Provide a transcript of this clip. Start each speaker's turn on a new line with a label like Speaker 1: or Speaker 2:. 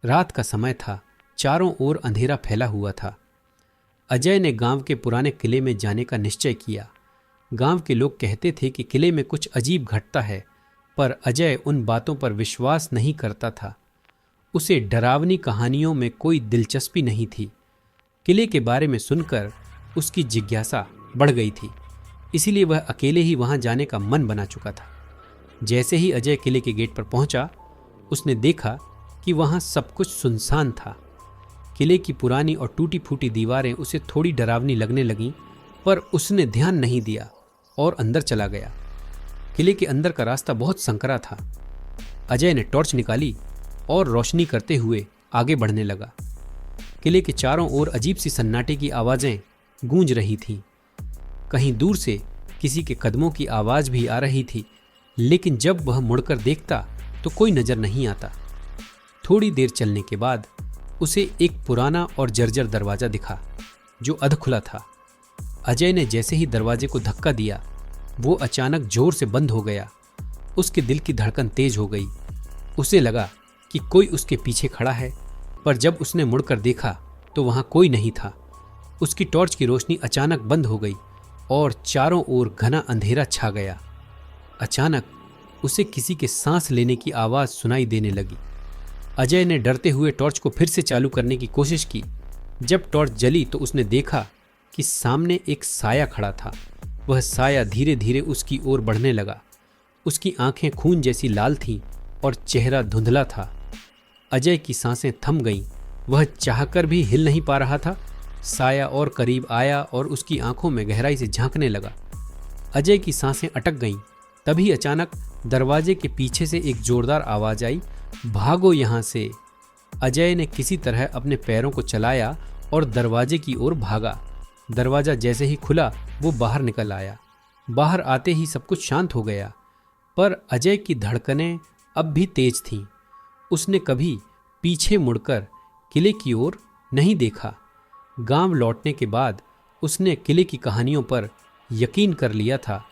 Speaker 1: रात का समय था, चारों ओर अंधेरा फैला हुआ था। अजय ने गांव के पुराने किले में जाने का निश्चय किया। गांव के लोग कहते थे कि किले में कुछ अजीब घटता है, पर अजय उन बातों पर विश्वास नहीं करता था। उसे डरावनी कहानियों में कोई दिलचस्पी नहीं थी। किले के बारे में सुनकर उसकी जिज्ञासा बढ़ गई थी, इसीलिए वह अकेले ही वहां जाने का मन बना चुका था। जैसे ही अजय किले के गेट पर पहुंचा, उसने देखा कि वहां सब कुछ सुनसान था। किले की पुरानी और टूटी फूटी दीवारें उसे थोड़ी डरावनी लगने लगीं, पर उसने ध्यान नहीं दिया और अंदर चला गया। किले के अंदर का रास्ता बहुत संकरा था। अजय ने टॉर्च निकाली और रोशनी करते हुए आगे बढ़ने लगा। किले के चारों ओर अजीब सी सन्नाटे की आवाजें गूंज रही थीं। कहीं दूर से किसी के कदमों की आवाज भी आ रही थी, लेकिन जब वह मुड़कर देखता तो कोई नजर नहीं आता। थोड़ी देर चलने के बाद उसे एक पुराना और जर्जर दरवाजा दिखा जो अधखुला था। अजय ने जैसे ही दरवाजे को धक्का दिया, वो अचानक जोर से बंद हो गया। उसके दिल की धड़कन तेज हो गई। उसे लगा कि कोई उसके पीछे खड़ा है, पर जब उसने मुड़कर देखा तो वहां कोई नहीं था। उसकी टॉर्च की रोशनी अचानक बंद हो गई और चारों ओर घना अंधेरा छा गया। अचानक उसे किसी के सांस लेने की आवाज सुनाई देने लगी। अजय ने डरते हुए टॉर्च को फिर से चालू करने की कोशिश की। जब टॉर्च जली तो उसने देखा कि सामने एक साया खड़ा था। वह साया धीरे धीरे उसकी ओर बढ़ने लगा। उसकी आंखें खून जैसी लाल थीं और चेहरा धुंधला था। अजय की सांसें थम गईं। वह चाहकर भी हिल नहीं पा रहा था। साया और करीब आया और उसकी आंखों में गहराई से झांकने लगा। अजय की सांसें अटक गईं। तभी अचानक दरवाजे के पीछे से एक जोरदार आवाज आई, भागो यहां से। अजय ने किसी तरह अपने पैरों को चलाया और दरवाजे की ओर भागा। दरवाजा जैसे ही खुला, वो बाहर निकल आया। बाहर आते ही सब कुछ शांत हो गया, पर अजय की धड़कनें अब भी तेज थीं। उसने कभी पीछे मुड़कर किले की ओर नहीं देखा। गांव लौटने के बाद उसने किले की कहानियों पर यकीन कर लिया था